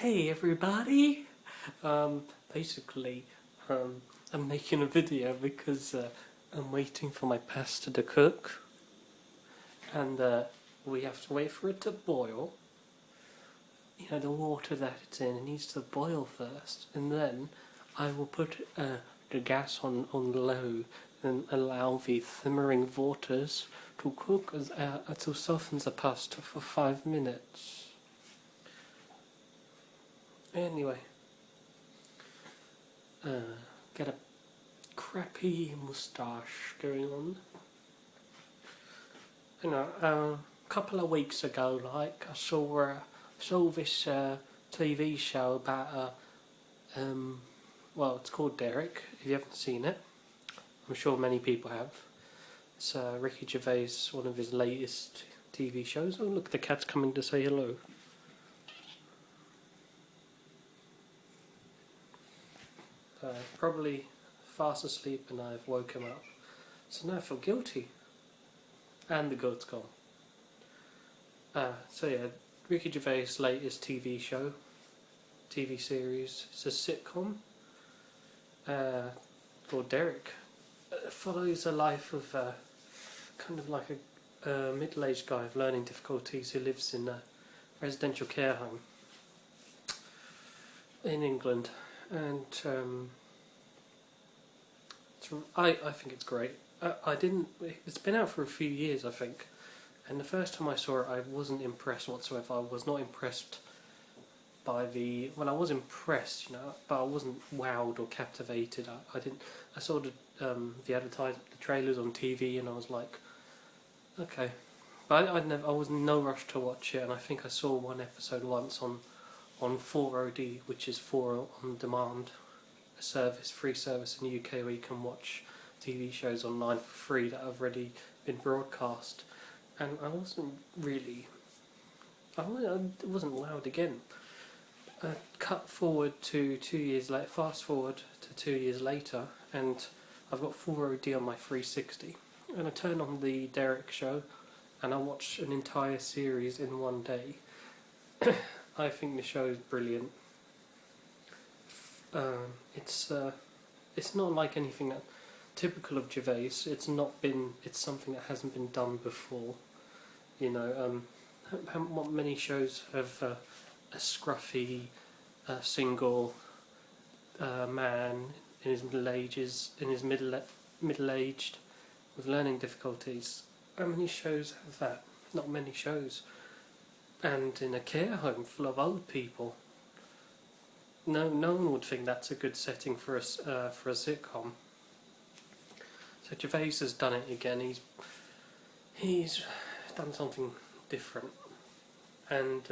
Hey everybody! Basically, I'm making a video because I'm waiting for my pasta to cook, and we have to wait for it to boil. You know, the water that it's in, it needs to boil first, and then I will put the gas on low and allow the simmering waters to cook to soften the pasta for 5 minutes. Anyway, get a crappy moustache going on. You know, a couple of weeks ago, like I saw this TV show about well, it's called Derek. If you haven't seen it, I'm sure many people have. It's Ricky Gervais, one of his latest TV shows. Oh look, the cat's coming to say hello. Probably fast asleep and I've woke him up. So now I feel guilty. And the goat's gone. So yeah, Ricky Gervais' latest TV show, TV series, it's a sitcom called Derek. It follows a life of kind of like a middle-aged guy with learning difficulties who lives in a residential care home in England. And I think it's great. It's been out for a few years, I think, and the first time I saw it I wasn't impressed whatsoever. I was not impressed by I was impressed, you know, but I wasn't wowed or captivated. I saw the trailers on TV and I was like, okay. But I was in no rush to watch it, and I think I saw one episode once on 4OD, which is 4 on demand, a free service in the UK where you can watch TV shows online for free that have already been broadcast. And I wasn't wowed again. Fast forward to 2 years later, and I've got 4OD on my 360, and I turn on the Derek show, and I watch an entire series in one day. I think the show is brilliant. It's not like anything that typical of Gervais. It's something that hasn't been done before. You know, what many shows have a scruffy, single man in his middle-aged with learning difficulties. How many shows have that? Not many shows. And in a care home full of old people. No one would think that's a good setting for a sitcom. So Gervais has done it again. He's done something different, and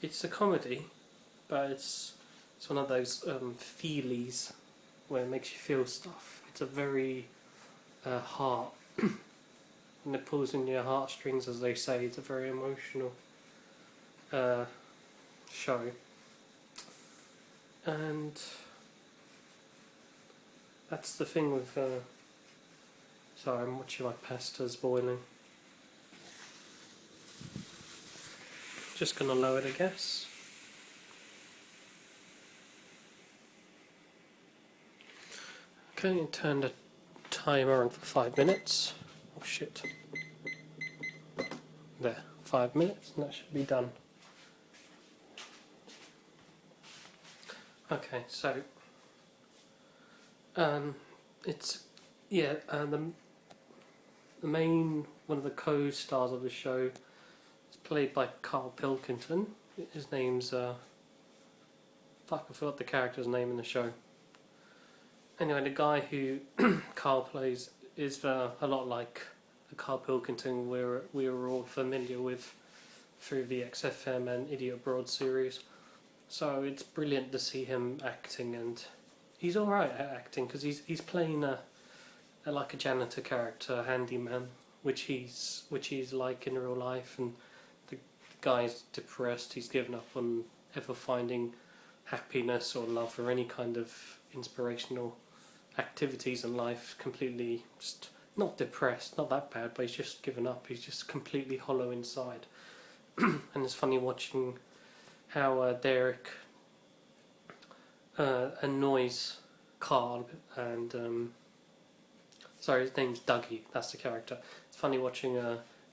it's a comedy, but it's one of those feelies where it makes you feel stuff. It's a very heart, and it pulls in your heartstrings, as they say. It's a very emotional show. And that's the thing with... sorry, I'm watching my pasta's boiling. Just gonna lower the gas. Okay, and turn the timer on for 5 minutes. Oh shit. There, 5 minutes, and that should be done. Okay, so the main one of the co-stars of the show is played by Carl Pilkington. His name's I forgot the character's name in the show. Anyway, the guy who Carl plays is a lot like the Carl Pilkington we were all familiar with through the XFM and Idiot Abroad series. So it's brilliant to see him acting, and he's alright at acting because he's playing like a janitor character, a handyman, which he's like in real life, and the guy's depressed. He's given up on ever finding happiness or love or any kind of inspirational activities in life. Completely just not depressed, not that bad, but he's just given up. He's just completely hollow inside. And it's funny watching how Derek annoys Carl and sorry, his name's Dougie. That's the character. It's funny watching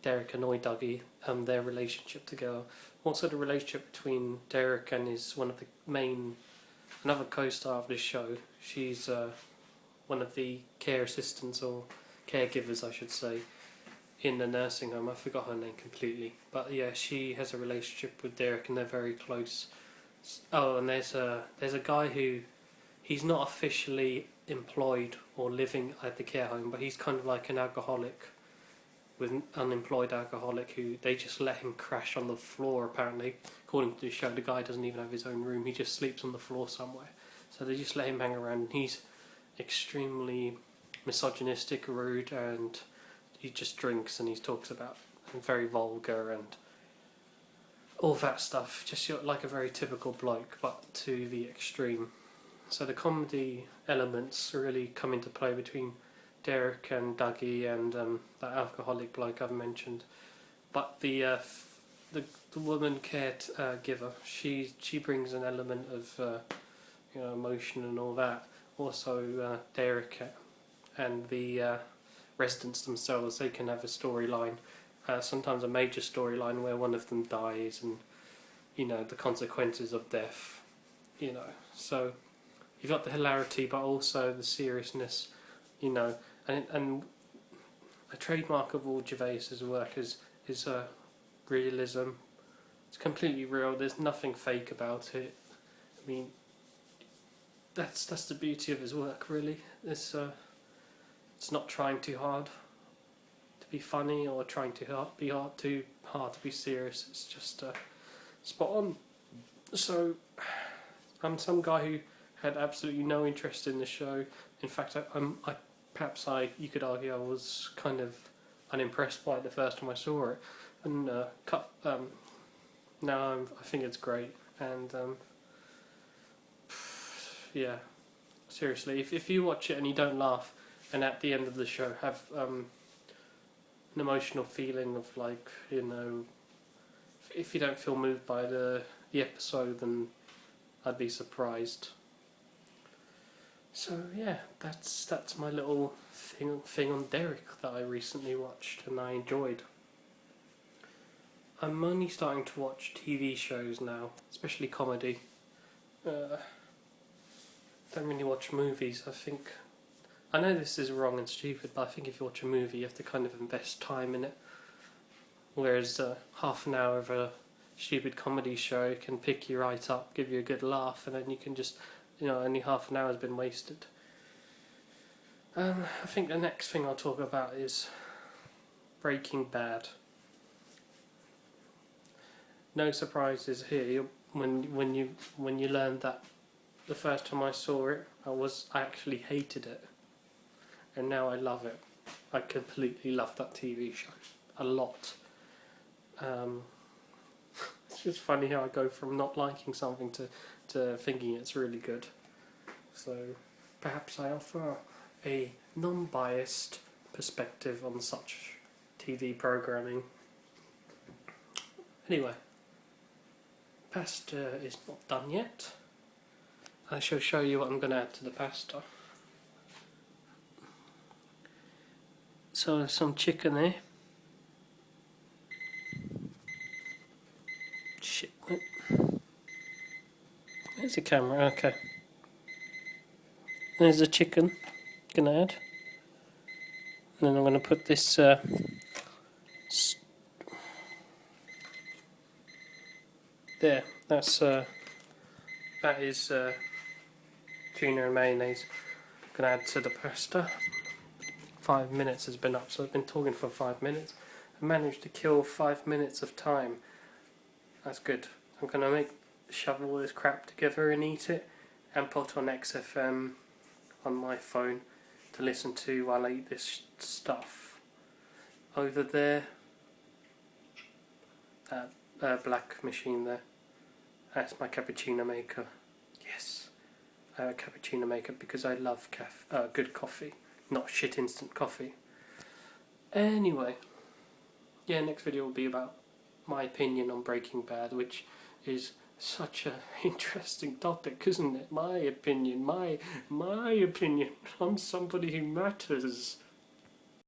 Derek annoy Dougie. Their relationship together. Also, the relationship between Derek and one of the another co-star of this show. She's one of the care assistants or caregivers, I should say, in the nursing home. I forgot her name completely, but yeah, she has a relationship with Derek, and they're very close. Oh, and there's a guy who he's not officially employed or living at the care home, but he's kind of like an alcoholic, with an unemployed alcoholic who they just let him crash on the floor. Apparently, according to the show, the guy doesn't even have his own room. He just sleeps on the floor somewhere. So they just let him hang around, and he's extremely misogynistic, rude, and he just drinks and he talks about very vulgar and all that stuff. Just like a very typical bloke, but to the extreme. So the comedy elements really come into play between Derek and Dougie and that alcoholic bloke I've mentioned. But the woman caregiver, she brings an element of emotion and all that. Also, Derek and the residents themselves, they can have a storyline. Sometimes a major storyline where one of them dies, and the consequences of death. So you've got the hilarity, but also the seriousness. And a trademark of all Gervais's work is realism. It's completely real. There's nothing fake about it. I mean, that's the beauty of his work, really. It's not trying too hard to be funny or trying too hard to be serious. It's just spot on. So I'm some guy who had absolutely no interest in the show. In fact, you could argue I was kind of unimpressed by it the first time I saw it, and now I think it's great. And yeah, seriously, if you watch it and you don't laugh, and at the end of the show have an emotional feeling of if you don't feel moved by the episode, then I'd be surprised. So yeah, that's my little thing on Derek that I recently watched and I enjoyed. I'm only starting to watch TV shows now, especially comedy. Don't really watch movies. I know this is wrong and stupid, but I think if you watch a movie, you have to kind of invest time in it. Whereas half an hour of a stupid comedy show can pick you right up, give you a good laugh, and then you can just, only half an hour has been wasted. I think the next thing I'll talk about is Breaking Bad. No surprises here when you learn that the first time I saw it, I actually hated it, and now I love it. I completely love that TV show a lot. It's just funny how I go from not liking something to thinking it's really good. So perhaps I offer a non-biased perspective on such TV programming. Anyway, pasta is not done yet. I shall show you what I'm going to add to the pasta. So there's some chicken there. Shit. There's the camera, okay. There's the chicken. Gonna add. And then I'm gonna put this there. That is tuna and mayonnaise. I'm gonna add to the pasta. 5 minutes has been up, so I've been talking for 5 minutes. I managed to kill 5 minutes of time. That's good. I'm gonna shovel all this crap together and eat it, and put on XFM on my phone to listen to while I eat this stuff. Over there, that black machine there, that's my cappuccino maker. Yes, I have a cappuccino maker because I love good coffee, not shit instant coffee. Anyway, yeah, next video will be about my opinion on Breaking Bad, which is Such a interesting topic, isn't it? My opinion, my opinion. I'm somebody who matters.